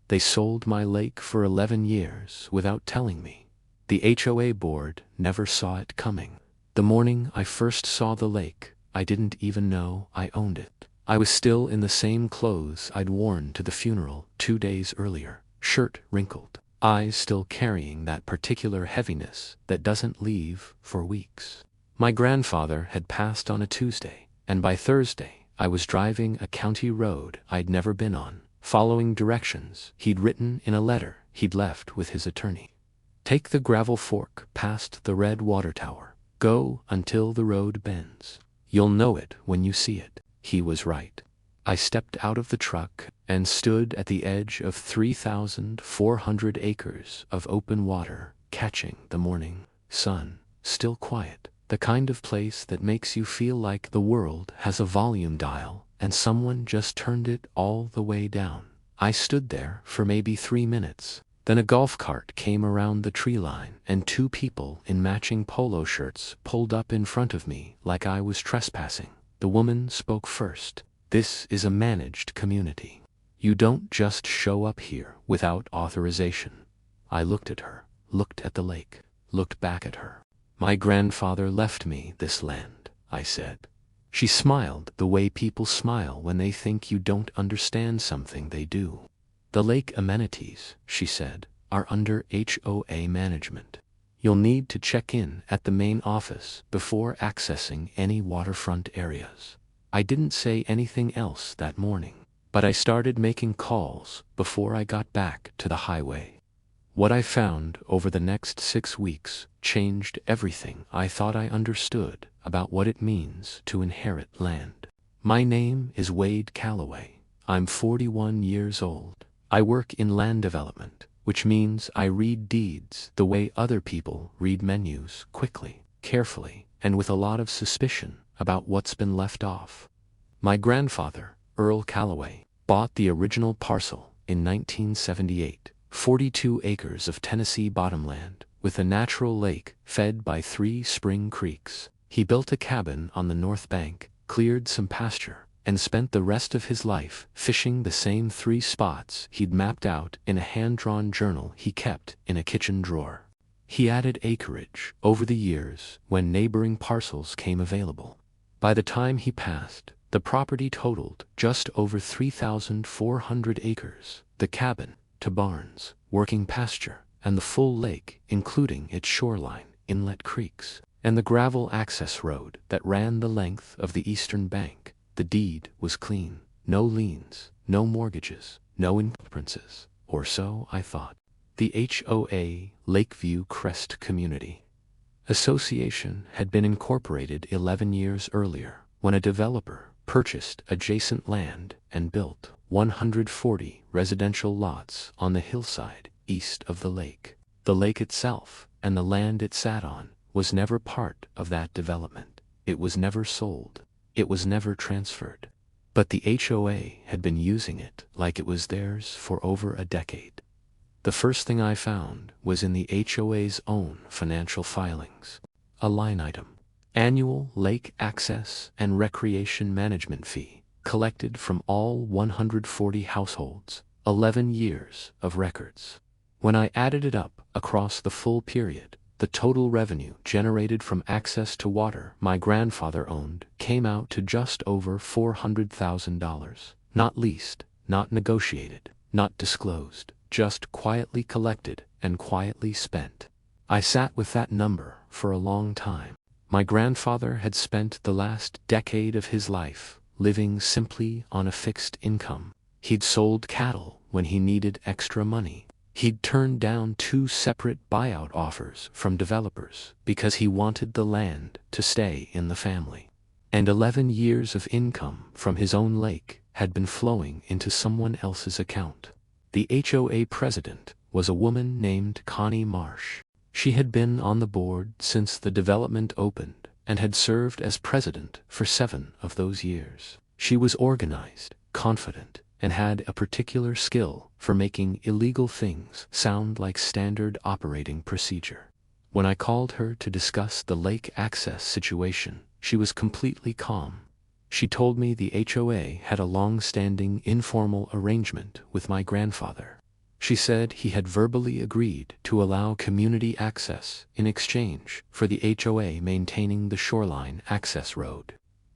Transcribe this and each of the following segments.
They sold my lake for 11 years without telling me. The HOA board never saw it coming. The morning I first saw the lake, I didn't even know I owned it. I was still in the same clothes I'd worn to the funeral 2 days earlier, shirt wrinkled, eyes still carrying that particular heaviness that doesn't leave for weeks. My grandfather had passed on a Tuesday, and by Thursday I was driving a county road I'd never been on, following directions he'd written in a letter he'd left with his attorney. Take the gravel fork past the red water tower. Go until the road bends. You'll know it when you see it. He was right. I stepped out of the truck and stood at the edge of 3,400 acres of open water, catching the morning sun, still quiet, the kind of place that makes you feel like the world has a volume dial and someone just turned it all the way down. I stood there for maybe 3 minutes. Then a golf cart came around the tree line and 2 people in matching polo shirts pulled up in front of me like I was trespassing. The woman spoke first. This is a managed community. You don't just show up here without authorization. I looked at her, looked at the lake, looked back at her. My grandfather left me this land, I said. She smiled the way people smile when they think you don't understand something they do. The lake amenities, she said, are under HOA management. You'll need to check in at the main office before accessing any waterfront areas. I didn't say anything else that morning, but I started making calls before I got back to the highway. What I found over the next 6 weeks changed everything I thought I understood about what it means to inherit land. My name is Wade Calloway. I'm 41 years old. I work in land development, which means I read deeds the way other people read menus, quickly, carefully, and with a lot of suspicion about what's been left off. My grandfather, Earl Calloway, bought the original parcel in 1978, 42 acres of Tennessee bottomland, with a natural lake fed by 3 spring creeks. He built a cabin on the north bank, cleared some pasture, and spent the rest of his life fishing the same 3 spots he'd mapped out in a hand-drawn journal he kept in a kitchen drawer. He added acreage over the years when neighboring parcels came available. By the time he passed, the property totaled just over 3,400 acres, the cabin, to barns, working pasture, and the full lake, including its shoreline, inlet creeks, and the gravel access road that ran the length of the eastern bank. The deed was clean, no liens, no mortgages, no encumbrances, or so I thought. The HOA, Lakeview Crest Community Association, had been incorporated 11 years earlier when a developer purchased adjacent land and built 140 residential lots on the hillside east of the lake. The lake itself and the land it sat on was never part of that development. It was never sold. It was never transferred. But the HOA had been using it like it was theirs for over a decade. The first thing I found was in the HOA's own financial filings. A line item. Annual lake access and recreation management fee, collected from all 140 households, 11 years of records. When I added it up across the full period, the total revenue generated from access to water my grandfather owned came out to just over $400,000. Not leased, not negotiated, not disclosed, just quietly collected and quietly spent. I sat with that number for a long time. My grandfather had spent the last decade of his life living simply on a fixed income. He'd sold cattle when he needed extra money. He'd turned down 2 separate buyout offers from developers because he wanted the land to stay in the family. And 11 years of income from his own lake had been flowing into someone else's account. The HOA president was a woman named Connie Marsh. She had been on the board since the development opened and had served as president for 7 of those years. She was organized, confident, and had a particular skill for making illegal things sound like standard operating procedure. When I called her to discuss the lake access situation, she was completely calm. She told me the HOA had a long-standing informal arrangement with my grandfather. She said he had verbally agreed to allow community access in exchange for the HOA maintaining the shoreline access road.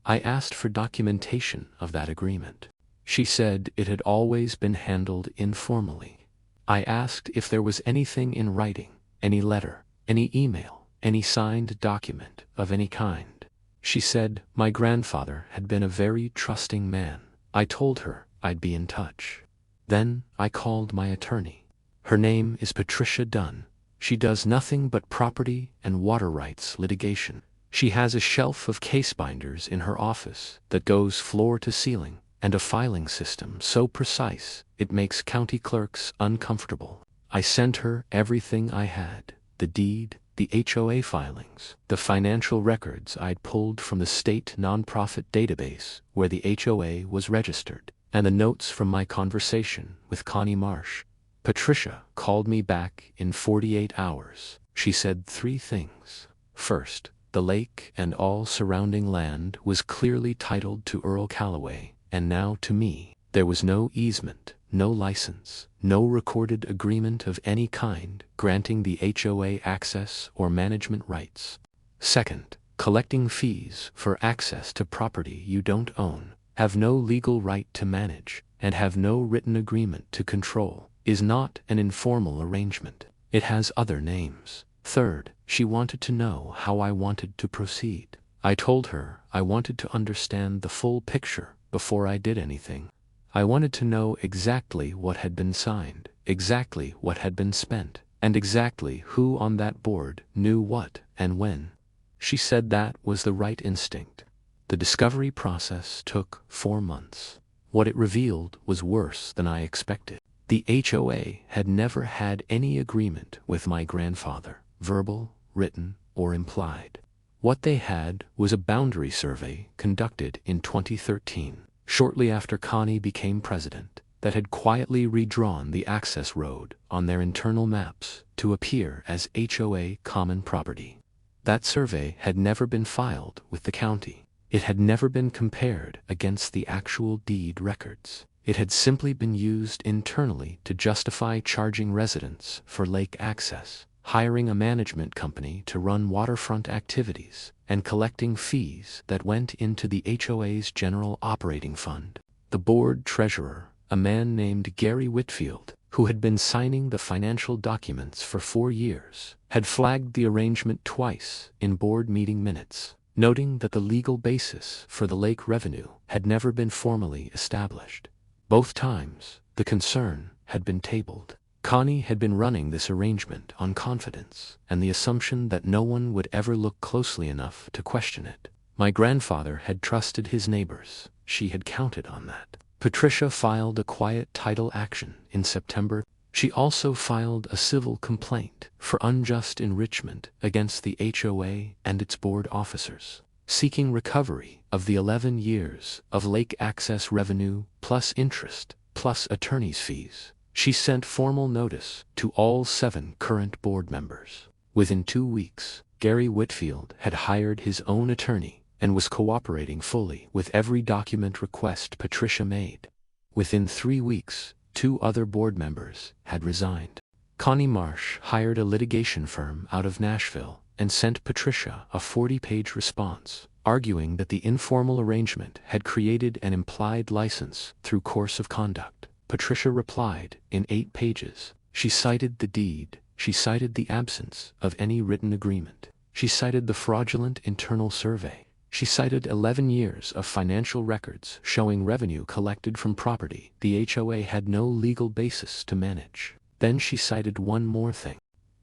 I asked for documentation of that agreement. She said it had always been handled informally. I asked if there was anything in writing, any letter, any email, any signed document of any kind. She said my grandfather had been a very trusting man. I told her I'd be in touch. Then I called my attorney. Her name is Patricia Dunn. She does nothing but property and water rights litigation. She has a shelf of case binders in her office that goes floor to ceiling, and a filing system so precise it makes county clerks uncomfortable. I sent her everything I had, the deed, the HOA filings, the financial records I'd pulled from the state nonprofit database where the HOA was registered, and the notes from my conversation with Connie Marsh. Patricia called me back in 48 hours. She said 3 things. First, the lake and all surrounding land was clearly titled to Earl Calloway, and now to me. There was no easement, no license, no recorded agreement of any kind granting the HOA access or management rights. Second, collecting fees for access to property you don't own, have no legal right to manage, and have no written agreement to control, is not an informal arrangement. It has other names. Third, she wanted to know how I wanted to proceed. I told her I wanted to understand the full picture before I did anything. I wanted to know exactly what had been signed, exactly what had been spent, and exactly who on that board knew what and when. She said that was the right instinct. The discovery process took 4 months. What it revealed was worse than I expected. The HOA had never had any agreement with my grandfather, verbal, written, or implied. What they had was a boundary survey conducted in 2013, shortly after Connie became president, that had quietly redrawn the access road on their internal maps to appear as HOA common property. That survey had never been filed with the county. It had never been compared against the actual deed records. It had simply been used internally to justify charging residents for lake access, hiring a management company to run waterfront activities, and collecting fees that went into the HOA's general operating fund. The board treasurer, a man named Gary Whitfield, who had been signing the financial documents for 4 years, had flagged the arrangement twice in board meeting minutes, noting that the legal basis for the lake revenue had never been formally established. Both times, the concern had been tabled. Connie had been running this arrangement on confidence and the assumption that no one would ever look closely enough to question it. My grandfather had trusted his neighbors. She had counted on that. Patricia filed a quiet title action in September. She also filed a civil complaint for unjust enrichment against the HOA and its board officers, seeking recovery of the 11 years of lake access revenue plus interest plus attorney's fees. She sent formal notice to all 7 current board members. Within 2 weeks, Gary Whitfield had hired his own attorney and was cooperating fully with every document request Patricia made. Within 3 weeks, 2 other board members had resigned. Connie Marsh hired a litigation firm out of Nashville and sent Patricia a 40-page response, arguing that the informal arrangement had created an implied license through course of conduct. Patricia replied in 8 pages. She cited the deed. She cited the absence of any written agreement. She cited the fraudulent internal survey. She cited 11 years of financial records showing revenue collected from property the HOA had no legal basis to manage. Then she cited one more thing.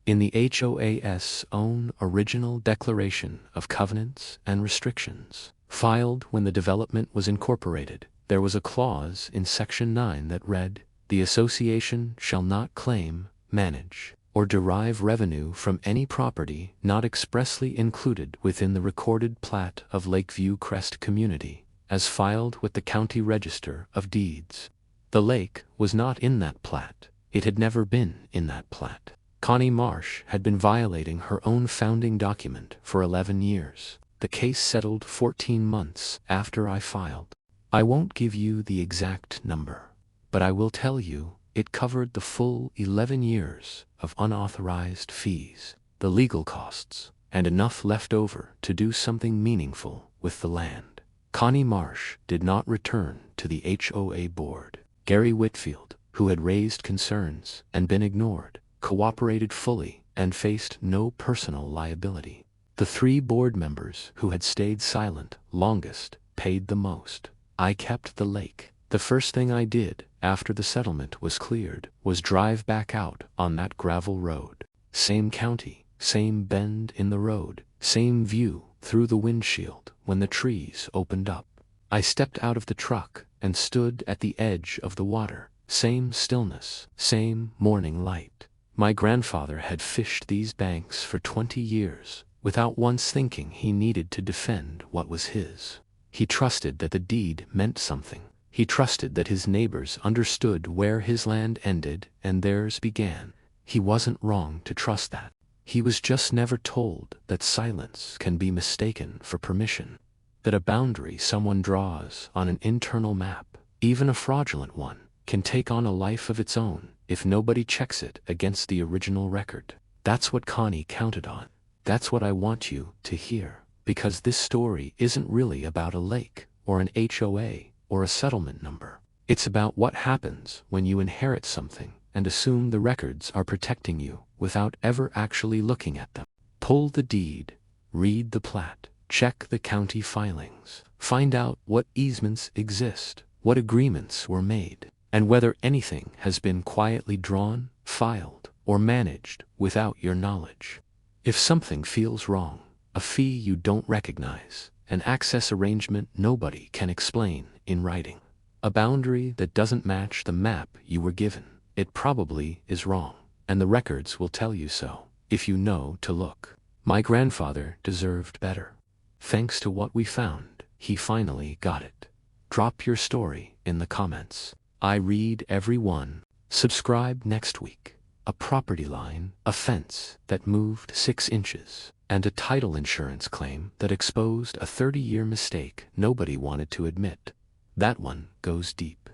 In the HOA's own original declaration of covenants and restrictions, filed when the development was incorporated, there was a clause in Section 9 that read, "The association shall not claim, manage, or derive revenue from any property not expressly included within the recorded plat of Lakeview Crest Community, as filed with the County Register of Deeds." The lake was not in that plat. It had never been in that plat. Connie Marsh had been violating her own founding document for 11 years. The case settled 14 months after I filed. I won't give you the exact number, but I will tell you It covered the full 11 years of unauthorized fees, the legal costs, and enough left over to do something meaningful with the land. Connie Marsh did not return to the HOA board. Gary Whitfield, who had raised concerns and been ignored, cooperated fully and faced no personal liability. The 3 board members who had stayed silent longest paid the most. I kept the lake. The first thing I did after the settlement was cleared was drive back out on that gravel road. Same county, same bend in the road, same view through the windshield when the trees opened up. I stepped out of the truck and stood at the edge of the water. Same stillness, same morning light. My grandfather had fished these banks for 20 years without once thinking he needed to defend what was his. He trusted that the deed meant something. He trusted that his neighbors understood where his land ended and theirs began. He wasn't wrong to trust that. He was just never told that silence can be mistaken for permission. That a boundary someone draws on an internal map, even a fraudulent one, can take on a life of its own if nobody checks it against the original record. That's what Connie counted on. That's what I want you to hear, because this story isn't really about a lake or an HOA or a settlement number. It's about what happens when you inherit something and assume the records are protecting you without ever actually looking at them. Pull the deed, read the plat, check the county filings, find out what easements exist, what agreements were made, and whether anything has been quietly drawn, filed, or managed without your knowledge. If something feels wrong, a fee you don't recognize, an access arrangement nobody can explain in writing, a boundary that doesn't match the map you were given, it probably is wrong, and the records will tell you so, if you know to look. My grandfather deserved better. Thanks to what we found, he finally got it. Drop your story in the comments. I read every one. Subscribe next week. A property line, a fence that moved 6 inches, and a title insurance claim that exposed a 30-year mistake nobody wanted to admit. That one goes deep.